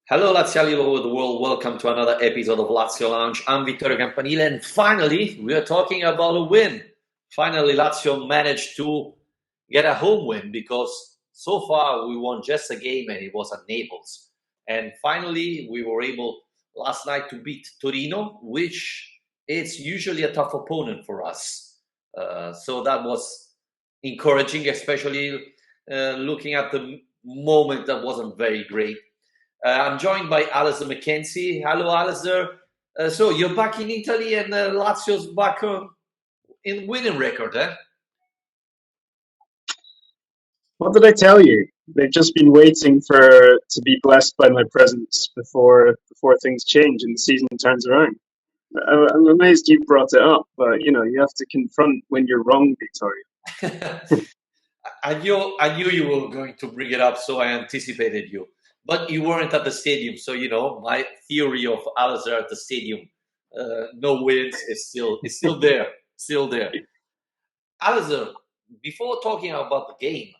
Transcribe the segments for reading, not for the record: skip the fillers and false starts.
Hello Laziali all over the world, welcome to another episode of Lazio Lounge. I'm Vittorio Campanile and finally we are talking about a win. Finally Lazio managed to get a home win because so far we won just a game and it was at Naples. And finally we were able last night to beat Torino, which is usually a tough opponent for us. So that was encouraging, especially looking at the moment that wasn't very great. I'm joined by Alistair McKenzie. Hello, Alistair. So you're back in Italy and Lazio's back in winning record, eh? What did I tell you? They've just been waiting to be blessed by my presence before things change and the season turns around. I'm amazed you brought it up, but you have to confront when you're wrong, Victoria. I knew you were going to bring it up, so I anticipated you. But you weren't at the stadium, so my theory of Alistair at the stadium, no wins, is still there, still there. Alistair, before talking about the game,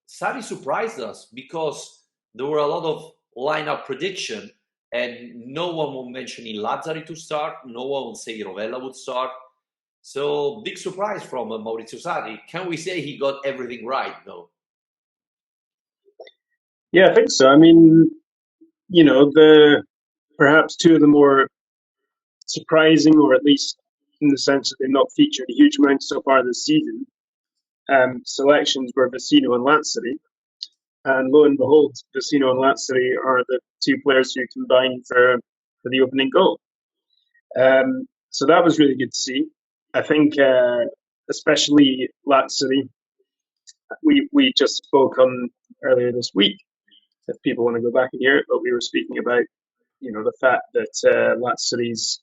Sari surprised us because there were a lot of lineup prediction, and no one was mentioning Lazzari to start. No one would say Rovella would start. So big surprise from Maurizio Sarri. Can we say he got everything right, though? Yeah, I think so. I mean, perhaps two of the more surprising, or at least in the sense that they've not featured a huge amount so far this season, selections were Vecino and Lazzari. And lo and behold, Vecino and Lazzari are the two players who combined for the opening goal. So that was really good to see. I think, especially Lazzari, we just spoke on earlier this week. If people want to go back and hear it, but we were speaking about the fact that Lazzari's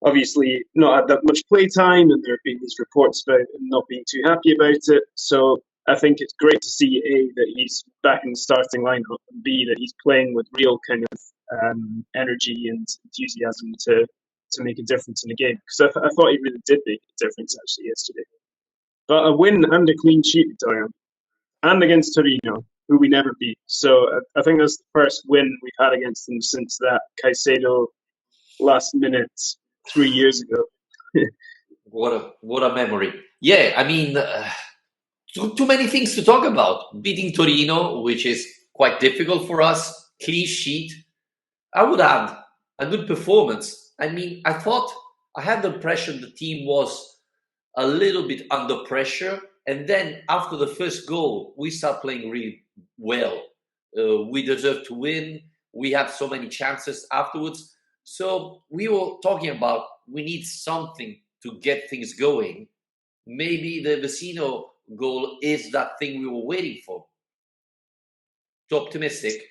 obviously not had that much play time, and there have been these reports about him not being too happy about it. So I think it's great to see A, that he's back in the starting lineup, and B, that he's playing with real kind of energy and enthusiasm to make a difference in the game. Because I thought he really did make a difference actually yesterday. But a win and a clean sheet, Victoria, and against Torino, who we never beat. So I think that's the first win we've had against them since that Caicedo last minute 3 years ago. What a memory. Yeah, I mean, too many things to talk about. Beating Torino, which is quite difficult for us. Clean sheet. I would add a good performance. I mean, I had the impression the team was a little bit under pressure. And then after the first goal, we start playing really well. We deserve to win. We had so many chances afterwards. So we were talking about we need something to get things going. Maybe the Vecino goal is that thing we were waiting for. Too optimistic.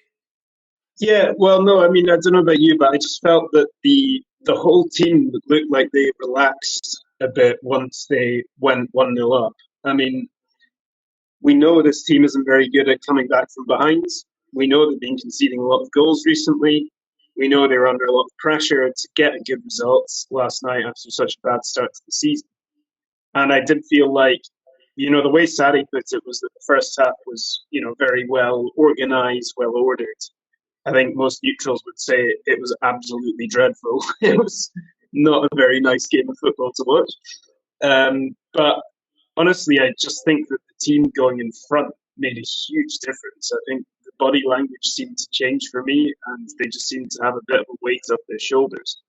Yeah, well, no, I mean, I don't know about you, but I just felt that the whole team looked like they relaxed a bit once they went 1-0 up. I mean, we know this team isn't very good at coming back from behind. We know they've been conceding a lot of goals recently. We know they were under a lot of pressure to get good results last night after such a bad start to the season. And I did feel like, the way Sadi put it was that the first half was, very well organised, well ordered. I think most neutrals would say it was absolutely dreadful. It was not a very nice game of football to watch. But honestly, I just think that the team going in front made a huge difference. I think the body language seemed to change for me, and they just seemed to have a bit of a weight off their shoulders.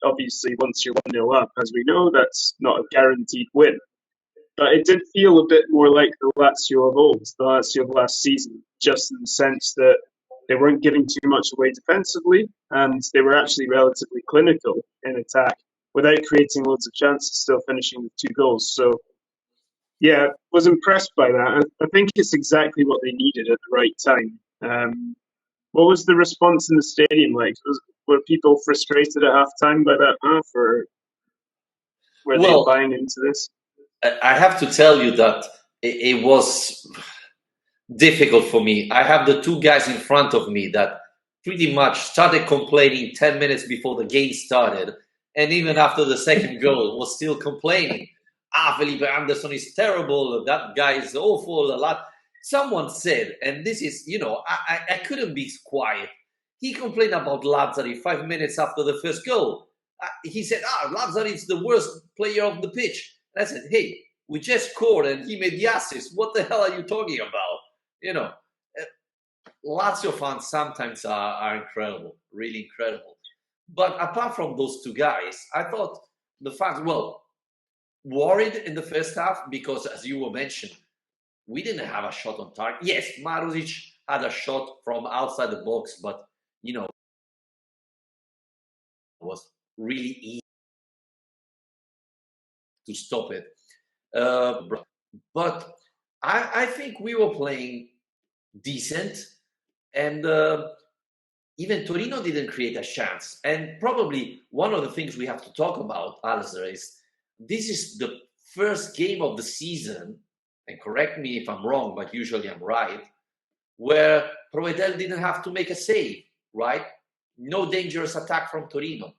Obviously, once you're 1-0 up, as we know, that's not a guaranteed win. But it did feel a bit more like the Lazio of old, the Lazio of last season, just in the sense that they weren't giving too much away defensively, and they were actually relatively clinical in attack without creating loads of chances, still finishing with 2 goals. So, yeah, was impressed by that. I think it's exactly what they needed at the right time. What was the response in the stadium like? Were people frustrated at halftime by that half, or were they Well, buying into this? I have to tell you that it was difficult for me. I have the two guys in front of me that pretty much started complaining 10 minutes before the game started. And even after the second goal, was still complaining. Felipe Anderson is terrible. That guy is awful. A lot. Someone said, and this is, I couldn't be quiet. He complained about Lazzari 5 minutes after the first goal. He said, Lazzari is the worst player of the pitch. And I said, hey, we just scored and he made the assist. What the hell are you talking about? Lazio fans sometimes are incredible, really incredible. But apart from those two guys, I thought the fans, worried in the first half because, as you were mentioned, we didn't have a shot on target. Yes, Maruzic had a shot from outside the box, but, it was really easy to stop it. But I think we were playing decent, and even Torino didn't create a chance. And probably one of the things we have to talk about, Alistair, is this is the first game of the season, and correct me if I'm wrong, but usually I'm right, where Provedel didn't have to make a save, right? No dangerous attack from Torino.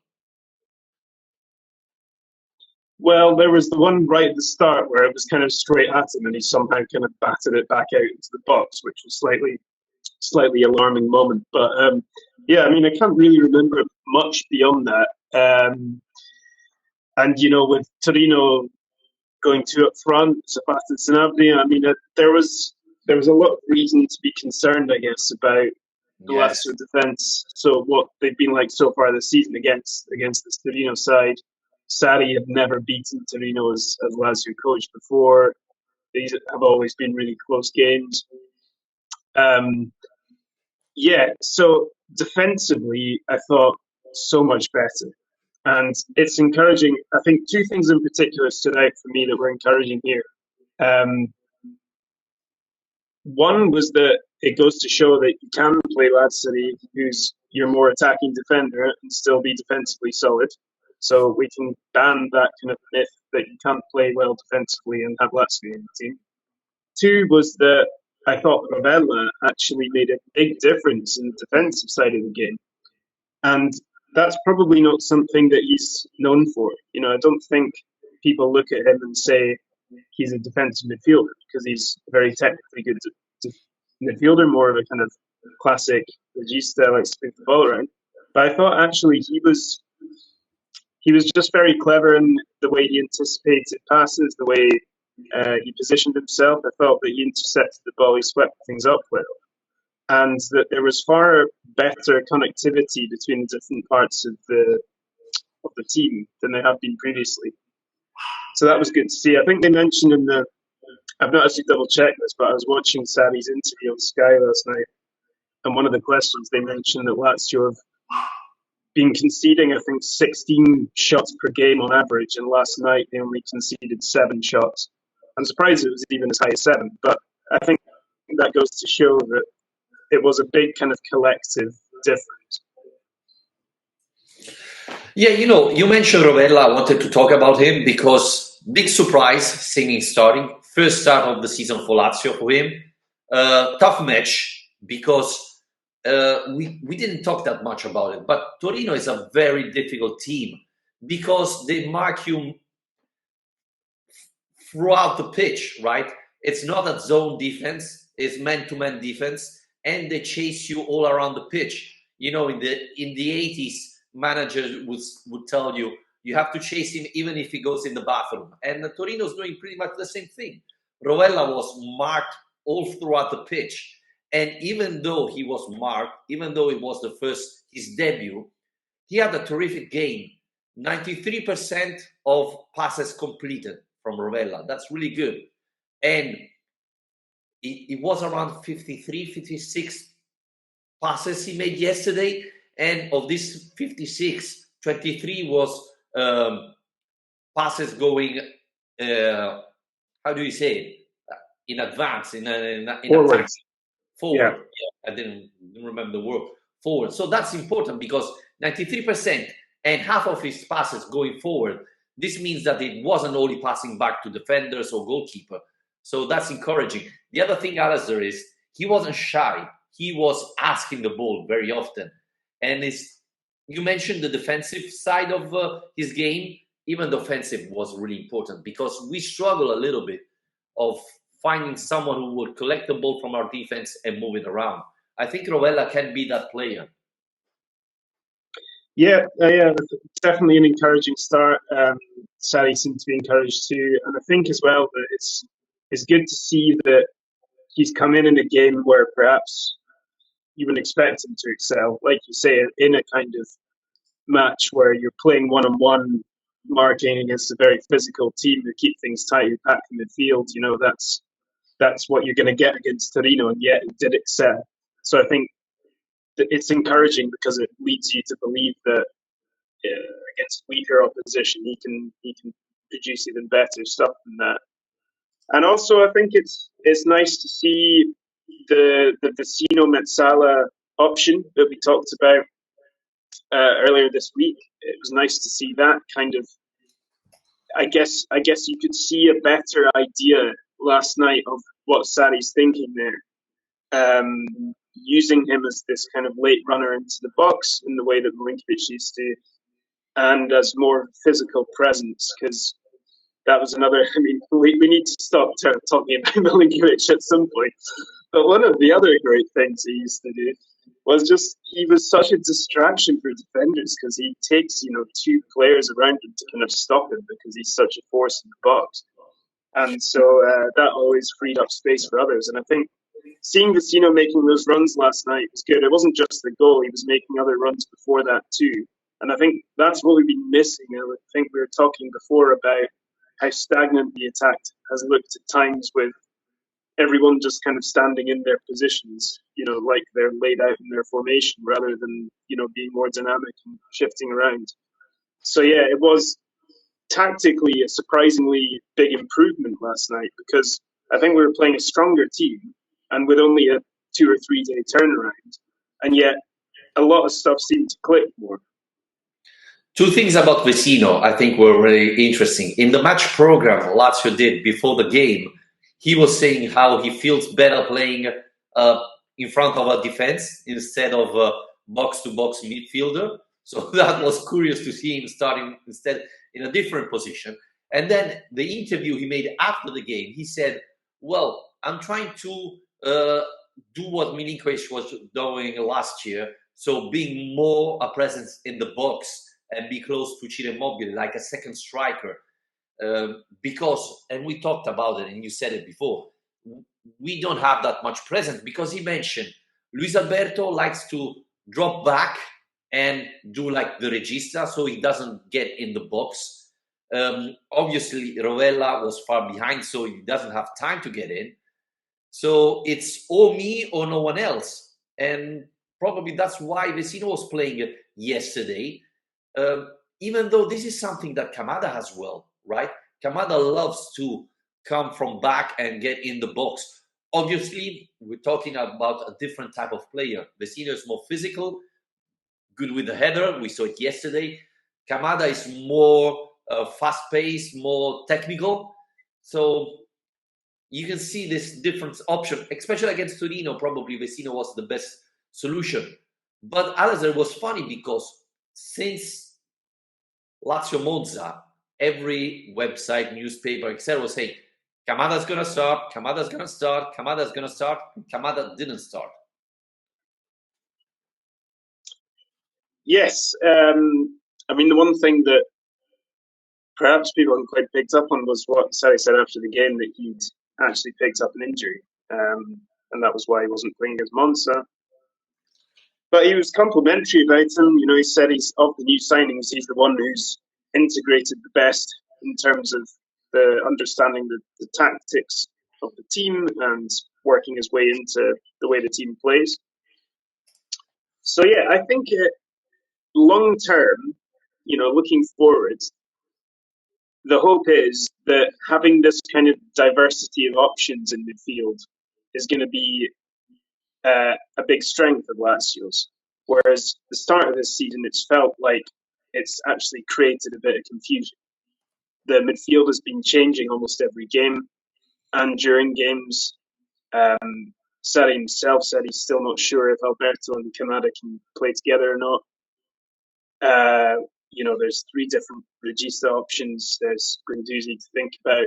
Well, there was the one right at the start where it was kind of straight at him, and he somehow kind of batted it back out into the box, which was slightly alarming moment. But yeah, I mean, I can't really remember much beyond that. And with Torino going two up front, Zapata and Sanabria, I mean, there was a lot of reason to be concerned, I guess, about the Lazio defence. So what they've been like so far this season against this Torino side. Sarri had never beaten Torino as Lazio coach before. These have always been really close games. So defensively, I thought so much better. And it's encouraging. I think two things in particular stood out for me that were encouraging here. One was that it goes to show that you can play Lazzari, who's your more attacking defender, and still be defensively solid. So we can ban that kind of myth that you can't play well defensively and have Lazzari in the team. Two was that I thought Rovella actually made a big difference in the defensive side of the game. And that's probably not something that he's known for. I don't think people look at him and say he's a defensive midfielder because he's a very technically good midfielder, more of a kind of classic regista, likes to move the ball around. But I thought actually he was just very clever in the way he anticipated passes, the way he positioned himself. I felt that he intercepted the ball, he swept things up well, and that there was far better connectivity between different parts of the team than there have been previously. So that was good to see. I think they mentioned I've not actually double checked this, but I was watching Sarri's interview on Sky last night, and one of the questions they mentioned that Lazio have been conceding, I think, 16 shots per game on average, and last night they only conceded 7 shots. I'm surprised it was even as high as 7, but I think that goes to show that it was a big kind of collective difference. Yeah, you mentioned Rovella. I wanted to talk about him because big surprise, Singing starting. First start of the season for Lazio for him. Tough match because we didn't talk that much about it. But Torino is a very difficult team because they mark you throughout the pitch, right? It's not a zone defense, it's man-to-man defense, and they chase you all around the pitch. In the 80s, managers would tell you have to chase him even if he goes in the bathroom. And Torino's doing pretty much the same thing. Rovella was marked all throughout the pitch. And even though he was marked, even though it was his debut, he had a terrific game. 93% of passes completed from Rovella. That's really good. And it was around 53, 56 passes he made yesterday. And of these 56, 23 was passes going, how do you say it? In advance, in forward. Forward. Yeah, I didn't remember the word. Forward. So that's important because 93% and half of his passes going forward. This means that it wasn't only passing back to defenders or goalkeeper. So that's encouraging. The other thing, Alistair, is he wasn't shy. He was asking the ball very often. And you mentioned the defensive side of his game. Even the offensive was really important because we struggle a little bit of finding someone who would collect the ball from our defense and move it around. I think Rovella can be that player. Yeah, definitely an encouraging start. Sally seemed to be encouraged too, and I think as well that it's good to see that he's come in a game where perhaps you wouldn't expect him to excel, like you say, in a kind of match where you're playing one-on-one, marking against a very physical team who keep things tight, who pack the midfield. You know, that's what you're going to get against Torino, and yet he did excel. So I think that it's encouraging because it leads you to believe that against weaker opposition, he can produce even better stuff than that. And also, I think it's nice to see the Vecino Metsala option that we talked about earlier this week. It was nice to see that kind of. I guess you could see a better idea last night of what Sarri's thinking there. Using him as this kind of late runner into the box in the way that Milinkovic used to, and as more physical presence, because that was another. I mean, we need to stop talking about Milinkovic at some point. But one of the other great things he used to do was just he was such a distraction for defenders because he takes two players around him to kind of stop him because he's such a force in the box, and so that always freed up space for others. And I think seeing Vecino making those runs last night was good. It wasn't just the goal; he was making other runs before that too. And I think that's what we've been missing. I think we were talking before about how stagnant the attack has looked at times with everyone just kind of standing in their positions, like they're laid out in their formation rather than, being more dynamic and shifting around. So, yeah, it was tactically a surprisingly big improvement last night because I think we were playing a stronger team and with only a 2 or 3 day turnaround. And yet a lot of stuff seemed to click more. Two things about Vecino I think were really interesting. In the match program Lazio did before the game, he was saying how he feels better playing in front of a defense instead of a box-to-box midfielder. So that was curious to see him starting instead in a different position. And then the interview he made after the game, he said, well, I'm trying to do what Milinkovic was doing last year. So being more a presence in the box and be close to Ciro Immobile, like a second striker. Because, and we talked about it and you said it before, we don't have that much presence because he mentioned Luis Alberto likes to drop back and do like the regista so he doesn't get in the box. Obviously, Rovella was far behind, so he doesn't have time to get in. So it's or me or no one else. And probably that's why Vecino was playing yesterday. Even though this is something that Kamada has well, right? Kamada loves to come from back and get in the box. Obviously, we're talking about a different type of player. Vecino is more physical, good with the header. We saw it yesterday. Kamada is more fast-paced, more technical. So you can see this different option, especially against Torino. Probably Vecino was the best solution. But Alazer was funny because since Lazio Monza, every website, newspaper, etc., was saying Kamada's going to start, Kamada's going to start, Kamada's going to start. Kamada didn't start. Yes. I mean, the one thing that perhaps people haven't quite picked up on was what Sarri said after the game, that he'd actually picked up an injury. And that was why he wasn't playing against Monza. But he was complimentary about him. He said he's of the new signings, he's the one who's integrated the best in terms of the understanding the tactics of the team and working his way into the way the team plays. So yeah, I think long term, looking forward, the hope is that having this kind of diversity of options in midfield is going to be a big strength of Lazio's. Whereas the start of this season, it's felt like it's actually created a bit of confusion. The midfield has been changing almost every game, and during games, Sarri himself said he's still not sure if Alberto and Kamada can play together or not. There's 3 different regista options. There's Guendouzi to think about.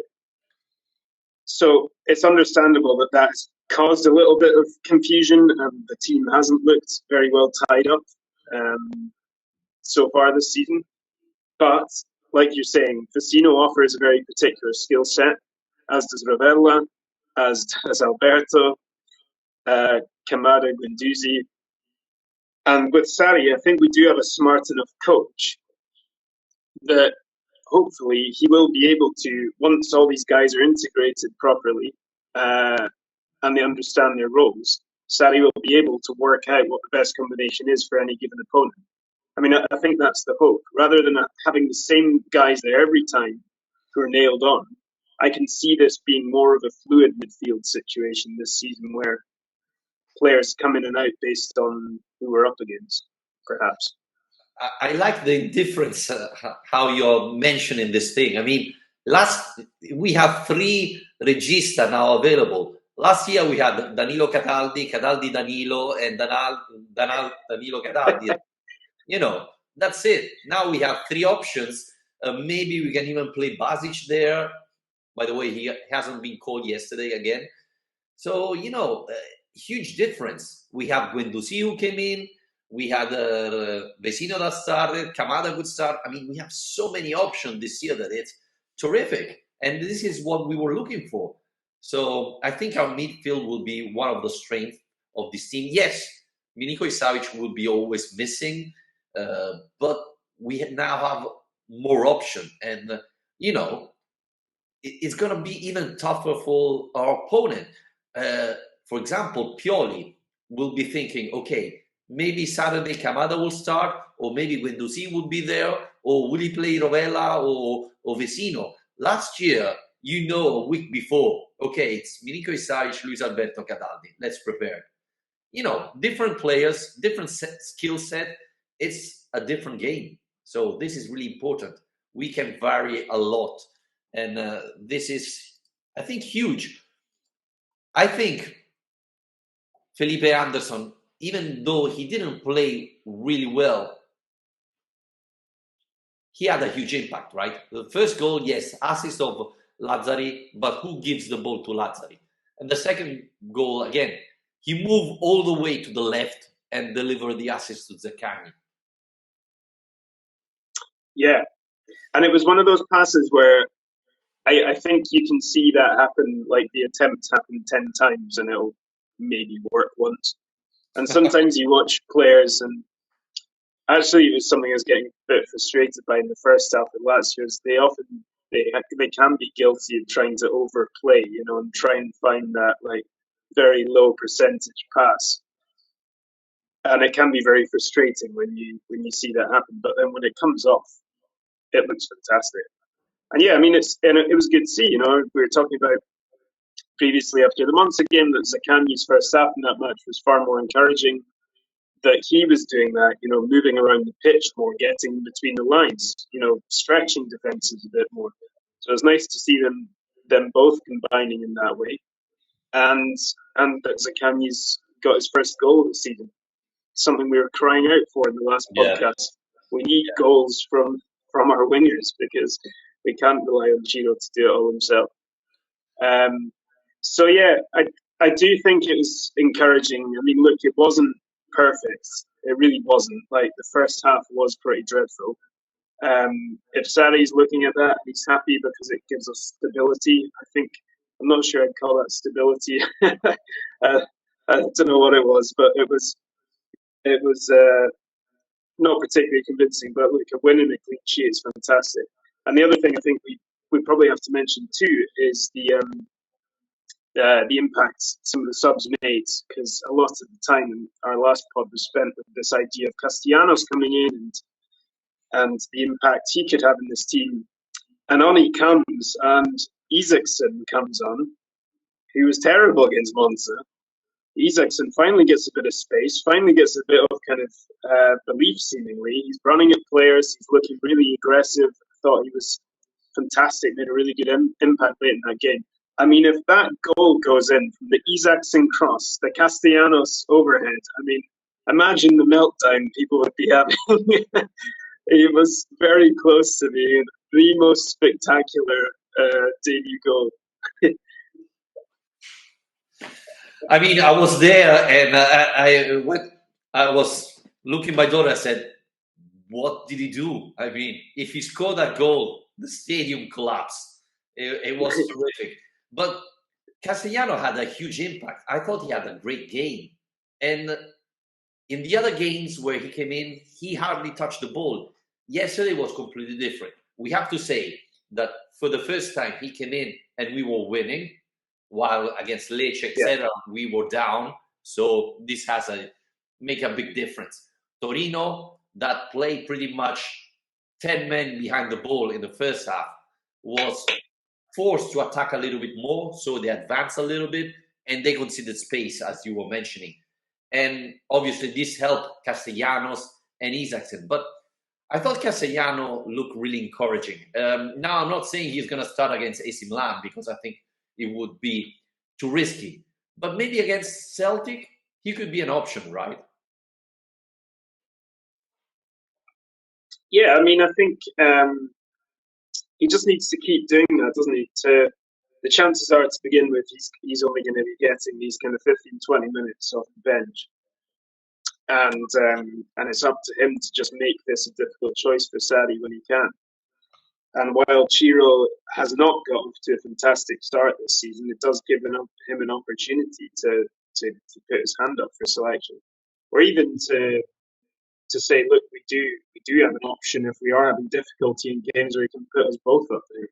So it's understandable that that's caused a little bit of confusion. The team hasn't looked very well tied up um, so far this season. But like you're saying, Vecino offers a very particular skill set, as does Rovella, as does Alberto, Kamada, Guendouzi. And with Sarri, I think we do have a smart enough coach that hopefully he will be able to, once all these guys are integrated properly and they understand their roles, Sarri will be able to work out what the best combination is for any given opponent. I mean, I think that's the hope. Rather than having the same guys there every time who are nailed on, I can see this being more of a fluid midfield situation this season where players come in and out based on who we're up against, perhaps. I like the difference how you're mentioning this thing. I mean, we have 3 regista now available. Last year we had Danilo Cataldi, Cataldi Danilo, and Danilo Cataldi. You know, that's it. Now we have 3 options. Maybe we can even play Basic there. By the way, he hasn't been called yesterday again. So, huge difference. We have Guendouzi who came in. We had Vecino that started. Kamada could start. I mean, we have so many options this year that it's terrific. And this is what we were looking for. So I think our midfield will be one of the strengths of this team. Yes, Milinkovic Savic will be always missing. But we now have more option. And, it's going to be even tougher for our opponent. For example, Pioli will be thinking, okay, maybe Saturday Kamada will start, or maybe Guendouzi will be there, or will he play Rovella or Vecino? Last year, a week before, okay, it's Milinkovic Savic, Luis Alberto Cataldi. Let's prepare. Different players, different skill set. It's a different game. So this is really important. We can vary a lot. And this is, I think, huge. I think Felipe Anderson, even though he didn't play really well, he had a huge impact, right? The first goal, yes, assist of Lazzari, but who gives the ball to Lazzari? And the second goal, again, he moved all the way to the left and delivered the assist to Zaccagni. Yeah, and it was one of those passes where I think you can see that happen, like the attempt happen 10 times and it'll maybe work once. And sometimes you watch players, and actually it was something I was getting a bit frustrated by in the first half of Lazio, is they can be guilty of trying to overplay, and try and find that like very low percentage pass. And it can be very frustrating when you see that happen. But then when it comes off, it looks fantastic. And yeah, I mean, it was good to see. We were talking about previously after the Monza game that Zaccagni's first half in that match was far more encouraging. That he was doing that, moving around the pitch more, getting between the lines, stretching defenses a bit more. So it was nice to see them both combining in that way, and that Zaccagni's got his first goal of the season. Something we were crying out for in the last podcast. We need goals from our wingers because we can't rely on Giro to do it all himself. So yeah, I do think it was encouraging. I mean, look, it wasn't perfect. It really wasn't. Like the first half was pretty dreadful. If Sarri's looking at that, he's happy because it gives us stability. I'm not sure I'd call that stability. I don't know what it was, but it was not particularly convincing. But look, a win and a clean sheet is fantastic. And the other thing I think we probably have to mention too is the impact some of the subs made, because a lot of the time in our last pod was spent with this idea of Castellanos coming in and the impact he could have in this team. And on he comes, and Isaacson comes on, who was terrible against Monza. Isaacson finally gets a bit of space, finally gets a bit of kind of belief, seemingly. He's running at players, he's looking really aggressive. I thought he was fantastic, made a really good impact late in that game. I mean, if that goal goes in from the Isaacson cross, the Castellanos overhead, I mean, imagine the meltdown people would be having. It was very close to being the most spectacular debut goal. I mean, I was there, and I went. I was looking at my daughter. I said, "What did he do?" I mean, if he scored that goal, the stadium collapsed. It was terrific. But Castellano had a huge impact. I thought he had a great game, and in the other games where he came in, he hardly touched the ball. Yesterday was completely different. We have to say that for the first time he came in and we were winning, while against Lecce, Yeah, etc., we were down. So this has a make a big difference. Torino, that played pretty much 10 men behind the ball in the first half, was forced to attack a little bit more, so they advanced a little bit and they conceded space, as you were mentioning. And obviously, this helped Castellanos and Isaacson. But I thought Castellano looked really encouraging. Now, I'm not saying he's going to start against AC Milan because I think it would be too risky. But maybe against Celtic, he could be an option, right? yeah. I mean, I think he just needs to keep doing that, doesn't he? The chances are, to begin with, he's only going to be getting these kind of 15, 20 minutes off the bench, and it's up to him to just make this a difficult choice for Sadi when he can. And while Chiro has not got off to a fantastic start this season, it does give him an opportunity to put his hand up for selection, or even to say, look, we do have an option if we are having difficulty in games where he can put us both up there.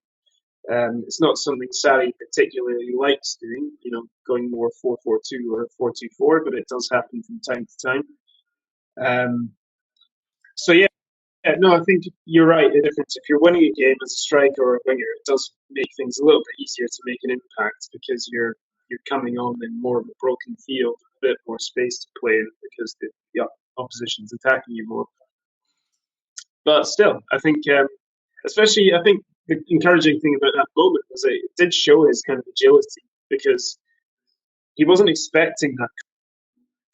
It's not something Sally particularly likes doing, going more 4-4-2 or 4-2-4, but it does happen from time to time. So yeah, no, I think you're right. The difference, if you're winning a game as a striker or a winger, it does make things a little bit easier to make an impact because you're coming on in more of a broken field, a bit more space to play in because the opposition's attacking you more. But still, I think, especially, I think the encouraging thing about that moment was that it did show his kind of agility because he wasn't expecting that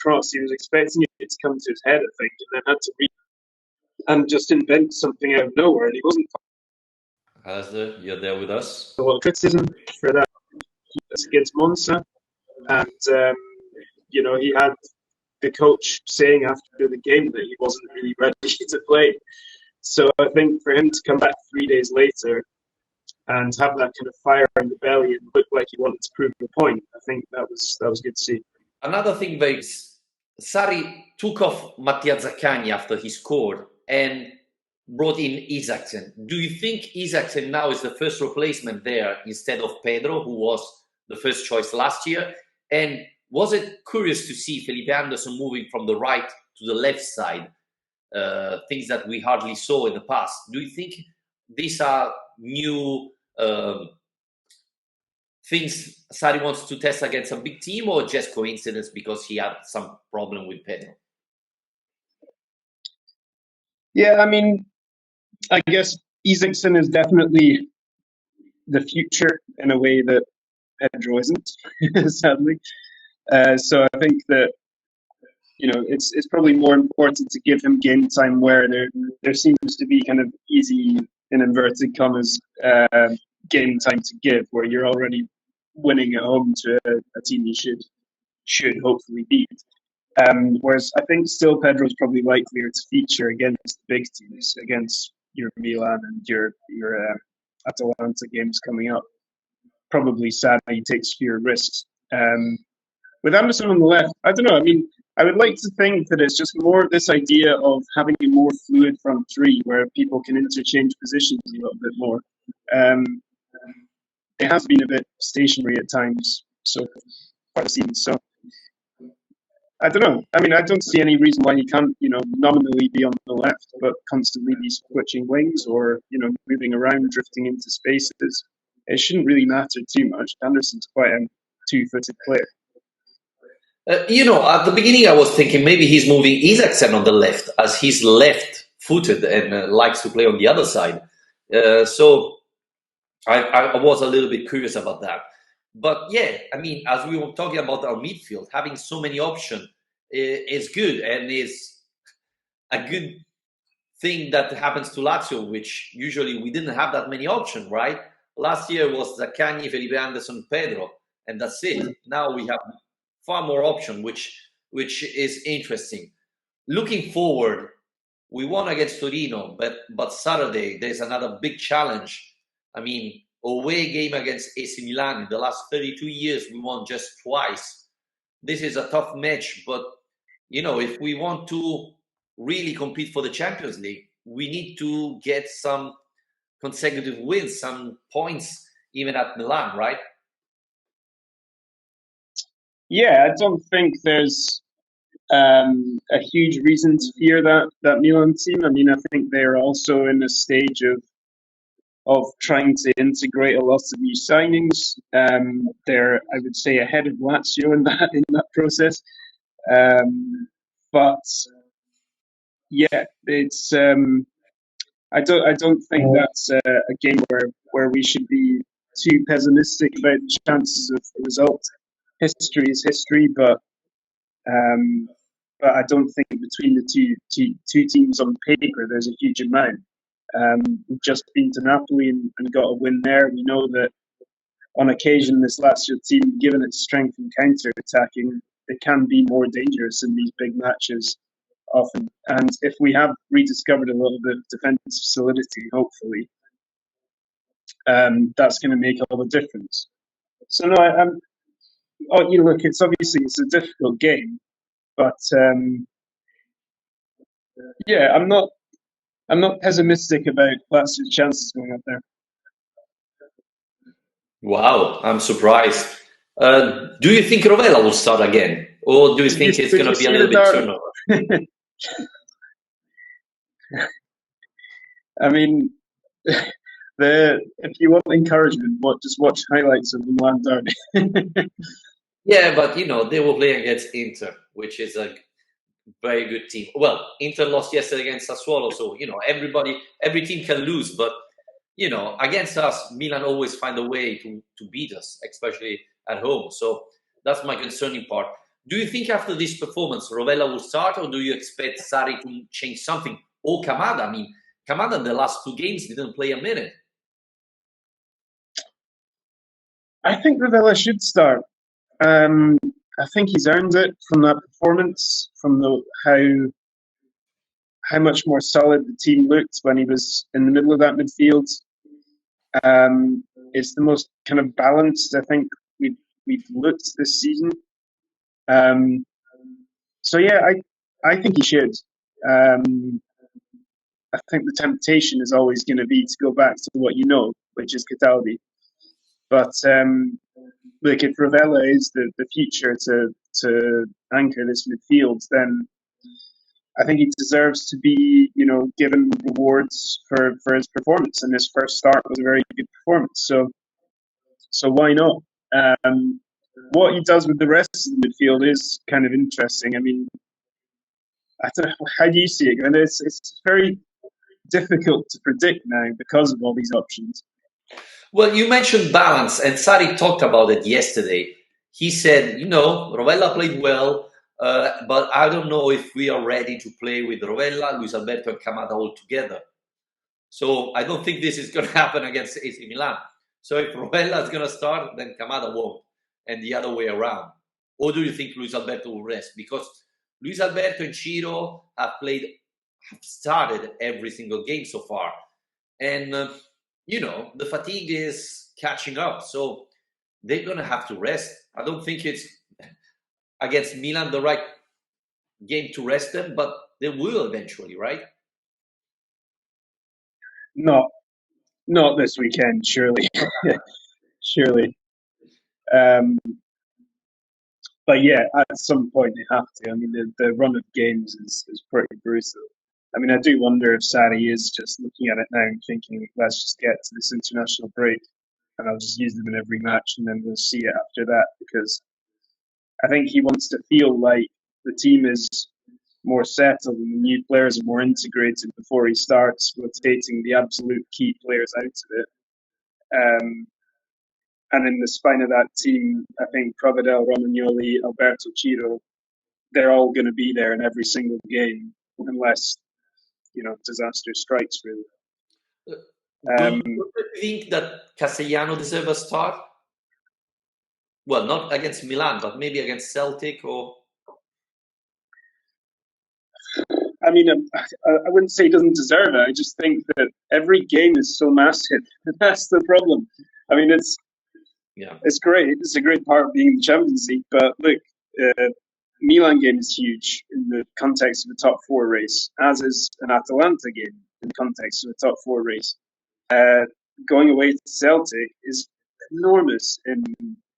cross. He was expecting it to come to his head, I think, and then had to read and just invent something out of nowhere. And he wasn't Asda, you're there with us? a lot of criticism for that against Monza. And, he had the coach saying after the game that he wasn't really ready to play. So I think for him to come back 3 days later and have that kind of fire in the belly and look like he wanted to prove the point, I think that was good to see. Another thing, Babes, Sarri took off Mattia Zaccagni after he scored and brought in Isaacson. Do you think Isaacson now is the first replacement there instead of Pedro, who was the first choice last year? And was it curious to see Felipe Anderson moving from the right to the left side, things that we hardly saw in the past? Do you think these are new things Sarri wants to test against a big team, or just coincidence because he had some problem with Pedro? Yeah, I mean, I guess Isaacson is definitely the future in a way that Pedro isn't, sadly. So I think that it's probably more important to give him game time where there seems to be kind of easy in inverted commas game time to give, where you're already winning at home to a team you should hopefully beat. Whereas I think still Pedro's probably likelier to feature against big teams, against your Milan and your Atalanta games coming up. Probably sadly takes fewer risks. With Anderson on the left, I don't know. I mean, I would like to think that it's just more this idea of having a more fluid front three where people can interchange positions a little bit more. Um, it has been a bit stationary at times so far this season. So I don't know. I mean, I don't see any reason why he can't, nominally be on the left, but constantly be switching wings or, moving around, drifting into spaces. It shouldn't really matter too much. Anderson's quite a two-footed player. At the beginning, I was thinking maybe he's moving Isaacson on the left, as he's left-footed and likes to play on the other side. So I was a little bit curious about that. But yeah, I mean, as we were talking about our midfield, having so many options is good and is a good thing that happens to Lazio, which usually we didn't have that many options, right? Last year was Zaccagni, Felipe Anderson, Pedro, and that's it. Now we have far more option, which is interesting. Looking forward, we won against Torino, but Saturday there's another big challenge. I mean, away game against AC Milan. In the last 32 years, we won just twice. This is a tough match, but if we want to really compete for the Champions League, we need to get some consecutive wins, some points, even at Milan, right? Yeah, I don't think there's a huge reason to fear that Milan team. I mean, I think they're also in a stage of trying to integrate a lot of new signings. They're, I would say, ahead of Lazio in that process. But yeah, it's I don't think that's a game where we should be too pessimistic about the chances of the result. History is history, um, but I don't think between the two teams on paper there's a huge amount. We've just been to Napoli and got a win there. We know that on occasion this Lazio team, given its strength in counter attacking, it can be more dangerous in these big matches often. And if we have rediscovered a little bit of defensive solidity, hopefully, that's going to make all the difference. So no, look, it's a difficult game, but yeah, I'm not pessimistic about Lazio's chances going up there. Wow, I'm surprised. Do you think Rovella will start again, or do you Did you think it's did going you to be a see the little bit derby? turnover? I mean, if you want encouragement, just watch highlights of the Milan derby. Yeah, but they were playing against Inter, which is a very good team. Well, Inter lost yesterday against Sassuolo, so every team can lose, but against us, Milan always find a way to beat us, especially at home. So that's my concerning part. Do you think after this performance, Rovella will start, or do you expect Sari to change something? Or Kamada? I mean, Kamada in the last two games didn't play a minute. I think Rovella should start. Um, I think he's earned it from that performance, from how much more solid the team looked when he was in the middle of that midfield. Um, it's the most kind of balanced I think we've looked this season. Um, so yeah, I think he should. Um, I think the temptation is always going to be to go back to what you know, which is Cataldi. But look, if Rovella is the future to anchor this midfield, then I think he deserves to be, given rewards for his performance. And his first start was a very good performance. So why not? Um, what he does with the rest of the midfield is kind of interesting. I mean, I don't know, how do you see it? And it's very difficult to predict now because of all these options. Well, you mentioned balance, and Sari talked about it yesterday. He said, Rovella played well, but I don't know if we are ready to play with Rovella, Luis Alberto, and Kamada all together. So I don't think this is going to happen against AC Milan. So if Rovella is going to start, then Kamada won't, and the other way around. Or do you think Luis Alberto will rest? Because Luis Alberto and Ciro have started every single game so far, and the fatigue is catching up. So they're going to have to rest. I don't think it's against Milan the right game to rest them, but they will eventually, right? Not not this weekend, surely. Surely. Um, but yeah, at some point they have to. I mean, the run of games is pretty brutal. I mean, I do wonder if Sari is just looking at it now and thinking, let's just get to this international break and I'll just use them in every match and then we'll see it after that. Because I think he wants to feel like the team is more settled and the new players are more integrated before he starts rotating the absolute key players out of it. Um, and in the spine of that team, I think Provedel, Romagnoli, Alberto Ciro, they're all going to be there in every single game unless, disaster strikes, really. Do Um, you think that Castellano deserves a start? Well, not against Milan, but maybe against Celtic or. I mean, I wouldn't say he doesn't deserve it. I just think that every game is so massive. That's the problem. I mean, Yeah. it's great. It's a great part of being in the Champions League. But look, Milan game is huge in the context of a top four race, as is an Atalanta game in the context of a top four race. Uh, Going away to Celtic is enormous in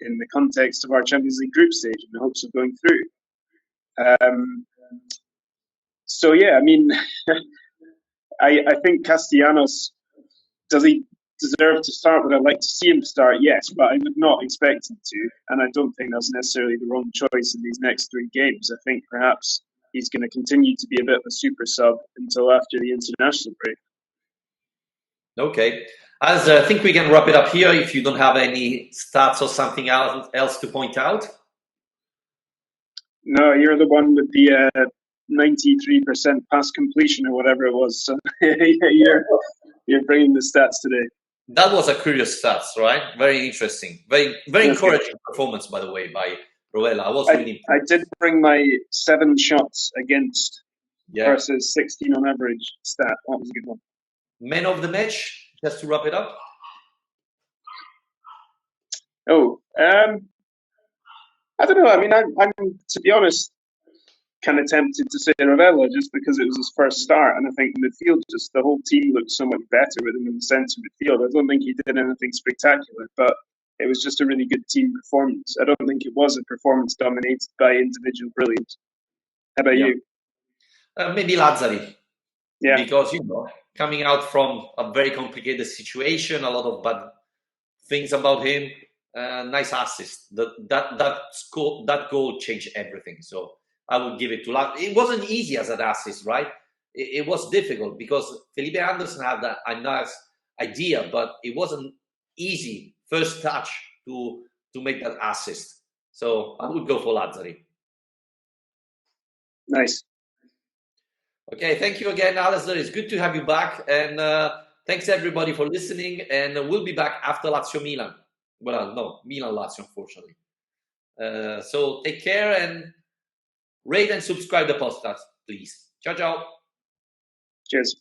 the context of our Champions League group stage in the hopes of going through. So yeah, I mean, I think Castellanos, does he deserve to start? Would I like to see him start? Yes, but I would not expect him to, and I don't think that's necessarily the wrong choice in these next three games. I think perhaps he's going to continue to be a bit of a super sub until after the international break. Okay. As I think we can wrap it up here if you don't have any stats or something else to point out. No, you're the one with the 93% pass completion or whatever it was. So you're bringing the stats today. That was a curious stats, right? Very interesting. Very encouraging Okay. Performance, by the way, by Rovella. I was really I impressed. did bring my 7 shots against Yeah. versus 16 on average stat. That was a good one. Man of the match, just to wrap it up. Oh, I don't know. I mean, I'm to be honest, kind of tempted to say Rovella just because it was his first start, and I think midfield, just the whole team looked so much better with him in the centre midfield. I don't think he did anything spectacular, but it was just a really good team performance. I don't think it was a performance dominated by individual brilliance. How about you? Maybe Lazzari. Yeah. Because, coming out from a very complicated situation, a lot of bad things about him, nice assist. That goal changed everything. So I would give it to Lazzari. It wasn't easy as an assist, right? It was difficult because Felipe Anderson had a nice idea, but it wasn't easy first touch to make that assist. So I would go for Lazzari. Nice. Okay, thank you again, Alistair. It's good to have you back. And thanks everybody for listening. And we'll be back after Lazio Milan. Well, no, Milan Lazio, unfortunately. So take care and rate and subscribe the podcast, please. Ciao, ciao. Cheers.